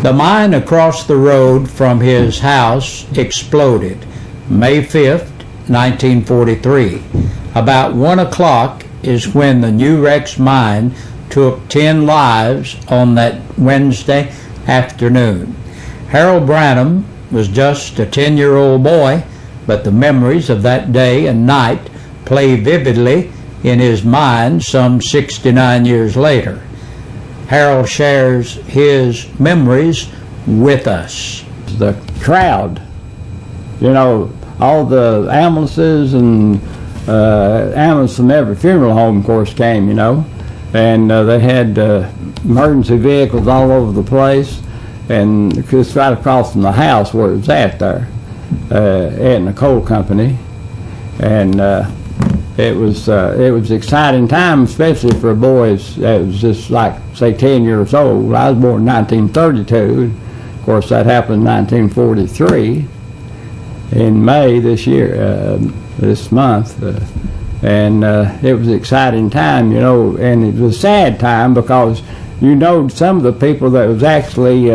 The mine across the road from his house exploded May 5th, 1943. About 1 o'clock is when the New Rex mine took 10 lives on that Wednesday afternoon. Harold Branham was just a 10-year-old boy, but the memories of that day and night play vividly in his mind some 69 years later. Harold shares his memories with us. The crowd, you know, all the ambulances and ambulance from every funeral home, of course, came, you know, and they had emergency vehicles all over the place, and it's right across from the house where it was at there, Aetna Coal Company, and it was an exciting time, especially for boys that was just like, say, 10 years old. I was born in 1932. Of course, that happened in 1943 in May this year, this month. And it was an exciting time, you know, and it was a sad time because, you know, some of the people that was actually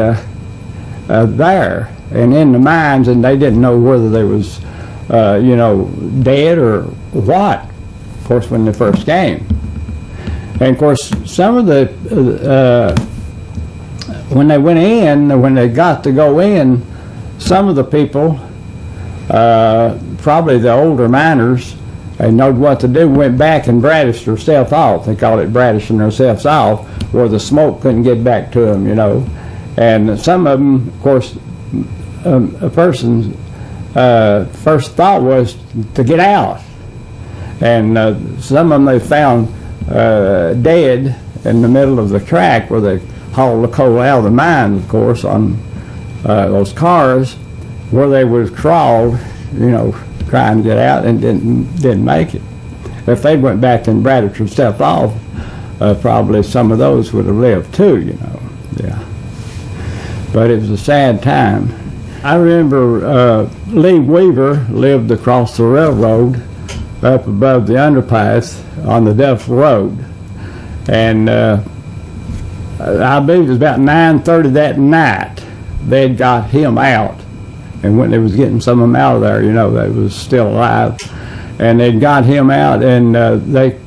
there and in the mines, and they didn't know whether they was, you know, dead or what, of course, when they first came. And of course, some of the, when they went in, when they got to go in, some of the people, probably the older miners, they knowed what to do, went back and bradished themselves off. They called it bradishing themselves off, where the smoke couldn't get back to them, you know. And some of them, of course, a person's first thought was to get out. And some of them they found dead in the middle of the track where they hauled the coal out of the mine, of course, on those cars, where they was crawled, you know, trying to get out and didn't make it. If they went back and bradished themselves off, probably some of those would have lived too, you know. Yeah. But it was a sad time. I remember Lee Weaver lived across the railroad up above the underpass on the Duff Road. And I believe it was about 9:30 that night they'd got him out. And when they was getting some of them out of there, you know, they was still alive. And they'd got him out, and they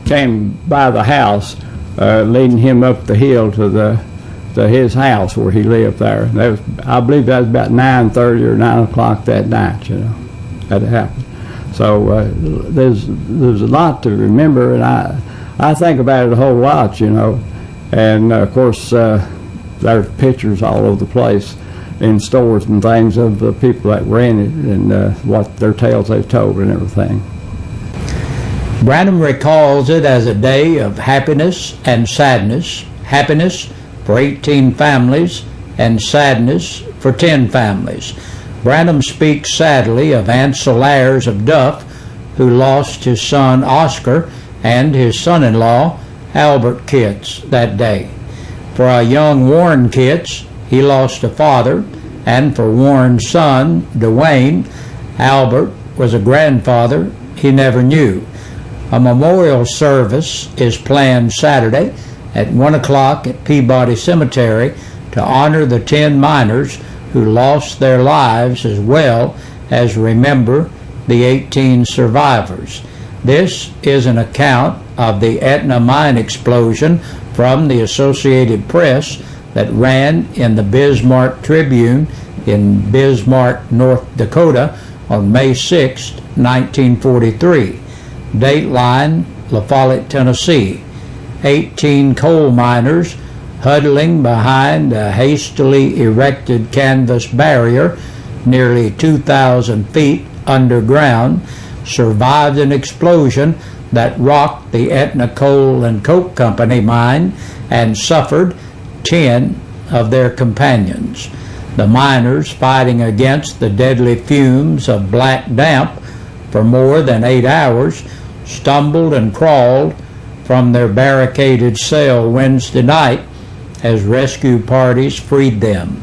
came by the house, leading him up the hill to his house where he lived there. And that was, I believe that was about 9:30 or 9 o'clock that night, you know, that happened. So there's a lot to remember, and I think about it a whole lot, you know. And of course, there's pictures all over the place in stores and things of the people that were in it and what their tales they've told and everything. Branham recalls it as a day of happiness and sadness. Happiness for 18 families and sadness for 10 families. Branham speaks sadly of Ansel Ayers of Duff, who lost his son Oscar and his son-in-law Albert Kitts that day. For a young Warren Kitts, he lost a father, and for Warren's son, Dwayne, Albert was a grandfather he never knew. A memorial service is planned Saturday at 1 o'clock at Peabody Cemetery to honor the 10 miners who lost their lives, as well as remember the 18 survivors. This is an account of the Aetna mine explosion from the Associated Press that ran in the Bismarck Tribune in Bismarck, North Dakota on May 6, 1943. Dateline, La Follette, Tennessee. 18 coal miners huddling behind a hastily erected canvas barrier nearly 2,000 feet underground survived an explosion that rocked the Aetna Coal and Coke Company mine and suffered 10 of their companions. The miners, fighting against the deadly fumes of black damp for more than 8 hours, stumbled and crawled from their barricaded cell Wednesday night as rescue parties freed them.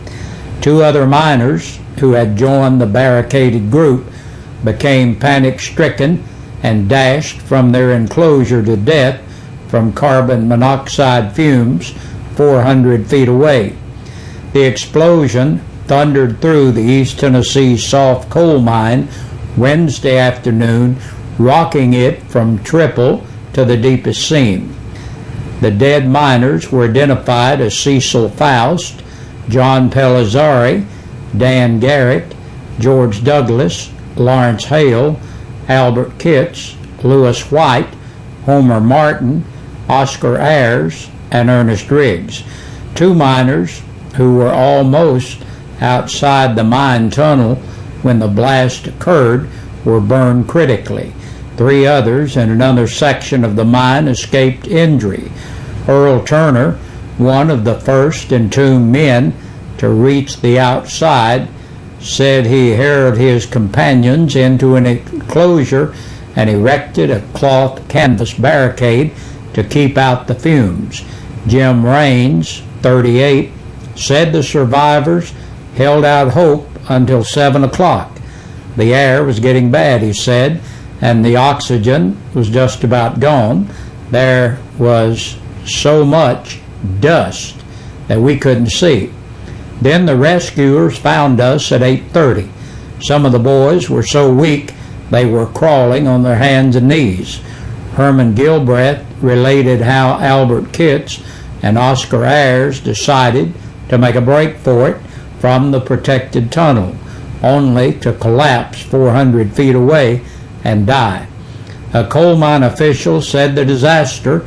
2 other miners who had joined the barricaded group became panic-stricken and dashed from their enclosure to death from carbon monoxide fumes 400 feet away. The explosion thundered through the East Tennessee soft coal mine Wednesday afternoon, rocking it from triple to the deepest seam. The dead miners were identified as Cecil Faust, John Pellizzari, Dan Garrett, George Douglas, Lawrence Hale, Albert Kitts, Lewis White, Homer Martin, Oscar Ayers, and Ernest Riggs. 2 miners who were almost outside the mine tunnel when the blast occurred were burned critically. 3 others in another section of the mine escaped injury. Earl Turner, one of the first entombed men to reach the outside, said he hurried his companions into an enclosure and erected a cloth canvas barricade to keep out the fumes. Jim Raines, 38, said the survivors held out hope until 7 o'clock. The air was getting bad, he said, and the oxygen was just about gone. There was so much dust that we couldn't see. Then the rescuers found us at 8:30. Some of the boys were so weak they were crawling on their hands and knees. Herman Gilbreth related how Albert Kitts and Oscar Ayers decided to make a break for it from the protected tunnel, only to collapse 400 feet away and die. A coal mine official said the disaster,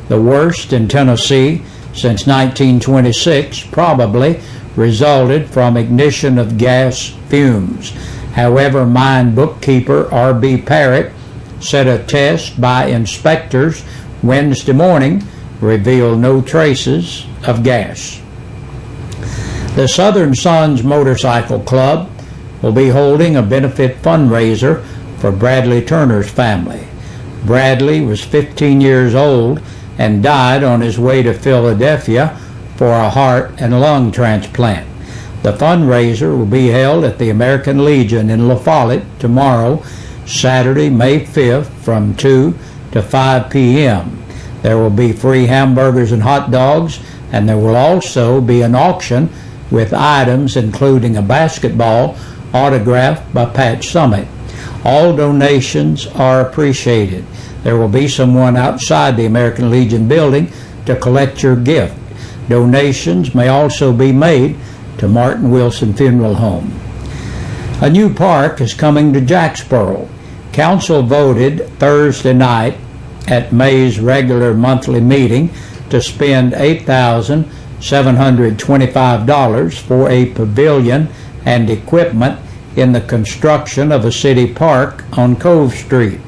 the worst in Tennessee since 1926, probably resulted from ignition of gas fumes. However, mine bookkeeper R.B. Parrott said a test by inspectors Wednesday morning revealed no traces of gas. The Southern Sons Motorcycle Club will be holding a benefit fundraiser for Bradley Turner's family. Bradley was 15 years old and died on his way to Philadelphia for a heart and lung transplant. The fundraiser will be held at the American Legion in La Follette tomorrow, Saturday, May 5th, from 2 to 5 p.m. There will be free hamburgers and hot dogs, and there will also be an auction with items including a basketball autographed by Pat Summitt. All donations are appreciated. There will be someone outside the American Legion building to collect your gift. Donations may also be made to Martin Wilson Funeral Home. A new park is coming to Jacksboro. Council voted Thursday night at May's regular monthly meeting to spend $8,725 for a pavilion and equipment in the construction of a city park on Cove Street.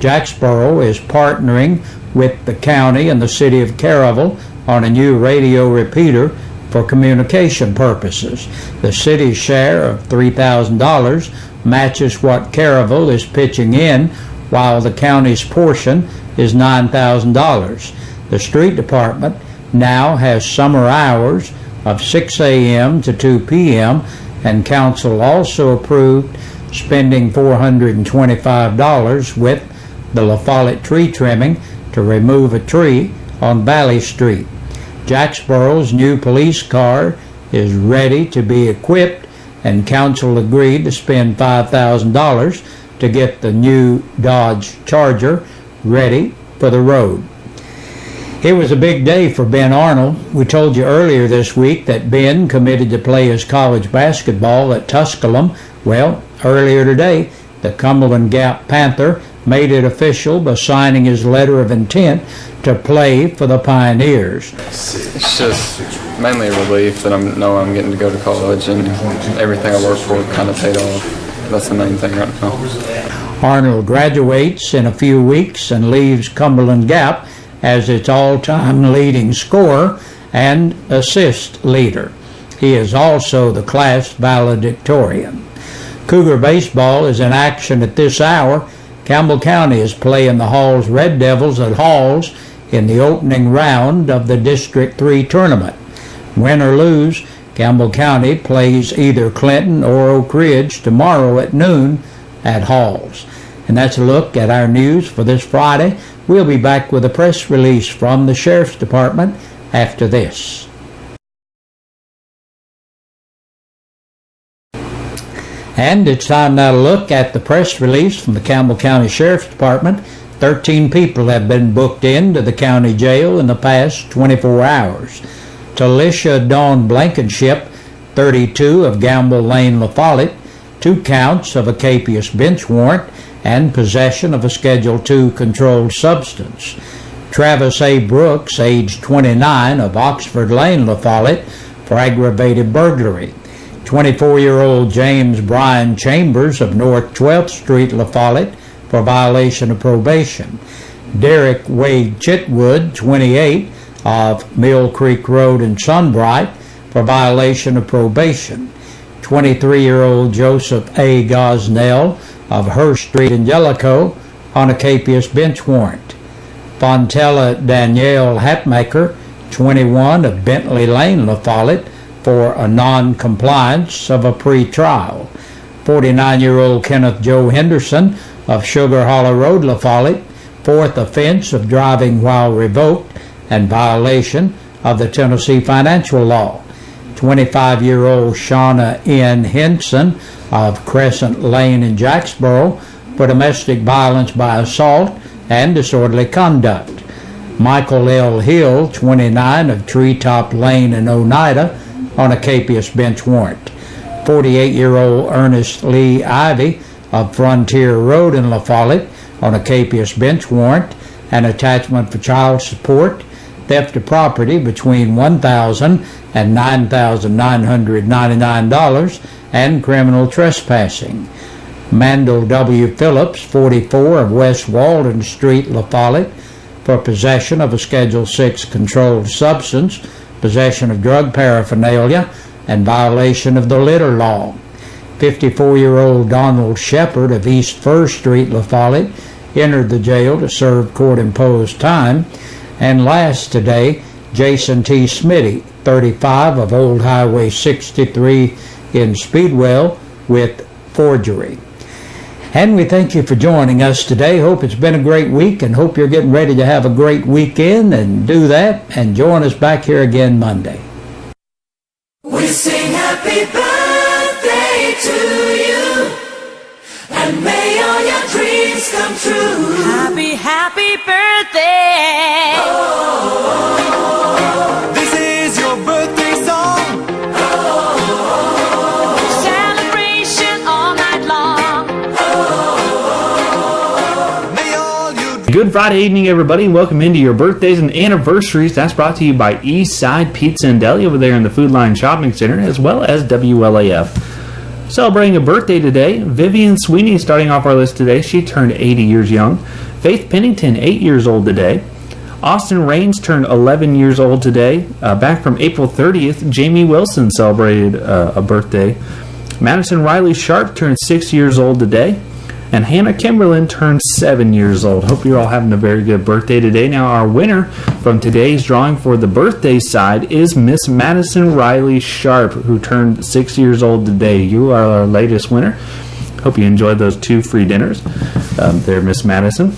Jacksboro is partnering with the county and the city of Caryville on a new radio repeater for communication purposes. The city's share of $3,000 matches what Caryville is pitching in, while the county's portion is $9,000. The street department now has summer hours of 6 a.m. to 2 p.m., and council also approved spending $425 with the La Follette tree trimming to remove a tree on Valley Street. Jacksboro's new police car is ready to be equipped, and council agreed to spend $5,000 to get the new Dodge Charger ready for the road. It was a big day for Ben Arnold. We told you earlier this week that Ben committed to play his college basketball at Tusculum. Well, earlier today, the Cumberland Gap Panther made it official by signing his letter of intent to play for the Pioneers. It's just mainly a relief that I'm getting to go to college and everything I worked for kind of paid off. That's the main thing right now. Arnold graduates in a few weeks and leaves Cumberland Gap as its all-time leading scorer and assist leader. He is also the class valedictorian. Cougar baseball is in action at this hour. Campbell County is playing the Halls Red Devils at Halls in the opening round of the District 3 tournament. Win or lose, Campbell County plays either Clinton or Oak Ridge tomorrow at noon at Halls. And that's a look at our news for this Friday. We'll be back with a press release from the Sheriff's Department after this. And it's time now to look at the press release from the Campbell County Sheriff's Department. 13 people have been booked into the county jail in the past 24 hours. Talisha Dawn Blankenship, 32, of Gamble Lane, La Follette, 2 counts of a capious bench warrant and possession of a Schedule II controlled substance. Travis A. Brooks, age 29, of Oxford Lane, La Follette, for aggravated burglary. 24-year-old James Brian Chambers of North 12th Street, La Follette, for violation of probation. Derek Wade Chitwood, 28, of Mill Creek Road in Sunbright, for violation of probation. 23-year-old Joseph A. Gosnell of Hurst Street in Jellicoe on a capious bench warrant. Fontella Danielle Hatmaker, 21, of Bentley Lane, La Follette, for a non-compliance of a pre-trial. 49-year-old Kenneth Joe Henderson of Sugar Hollow Road, La Follette, 4th offense of driving while revoked and violation of the Tennessee financial law. 25-year-old Shauna N. Henson of Crescent Lane in Jacksboro for domestic violence by assault and disorderly conduct. Michael L. Hill, 29, of Treetop Lane in Oneida, on a capious bench warrant. 48-year-old Ernest Lee Ivy of Frontier Road in La Follette on a capious bench warrant, an attachment for child support, theft of property between $1,000 and $9,999, and criminal trespassing. Mandel W. Phillips, 44, of West Walden Street, La Follette, for possession of a Schedule VI controlled substance, possession of drug paraphernalia, and violation of the litter law. 54-year-old Donald Shepard of East First Street, La Follette, entered the jail to serve court-imposed time. And last today, Jason T. Smitty, 35, of Old Highway 63 in Speedwell, with forgery. And we thank you for joining us today. Hope it's been a great week and hope you're getting ready to have a great weekend, and do that and join us back here again Monday. We sing happy birthday to you, and may all your dreams come true. Happy, happy birthday. Oh, This is your birthday song. Celebration all night long. May all you Good Friday evening, everybody, and welcome into your birthdays and anniversaries. That's brought to you by Eastside Pizza and Deli over there in the Food Line Shopping Center, as well as WLAF. Celebrating a birthday today, Vivian Sweeney starting off our list today. She turned 80 years young. Faith Pennington, 8 years old today. Austin Raines turned 11 years old today. Back from April 30th, Jamie Wilson celebrated a birthday. Madison Riley Sharp turned 6 years old today. And Hannah Kimberlin turned 7 years old. Hope you're all having a very good birthday today. Now, our winner from today's drawing for the birthday side is Miss Madison Riley Sharp, who turned 6 years old today. You are our latest winner. Hope you enjoyed those 2 free dinners there, Miss Madison.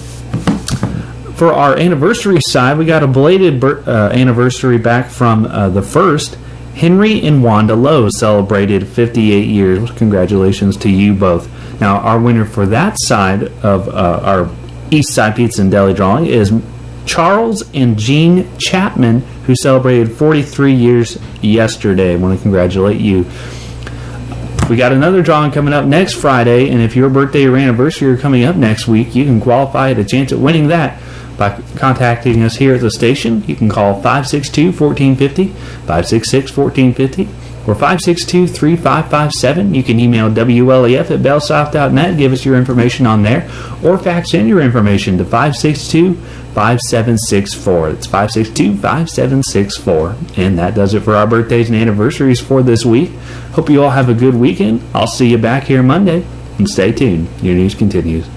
For our anniversary side, we got a belated anniversary back from the 1st. Henry and Wanda Lowe celebrated 58 years. Congratulations to you both. Now, our winner for that side of our East Side Pizza and Deli drawing is Charles and Jean Chapman, who celebrated 43 years yesterday. I want to congratulate you. We got another drawing coming up next Friday, and if your birthday or anniversary are coming up next week, you can qualify at a chance at winning that by contacting us here at the station. You can call 562-1450, 566-1450, or 562-3557. You can email WLAF@bellsouth.net, give us your information on there, or fax in your information to 562-5764. It's 562-5764. And that does it for our birthdays and anniversaries for this week. Hope you all have a good weekend. I'll see you back here Monday, and stay tuned. Your news continues.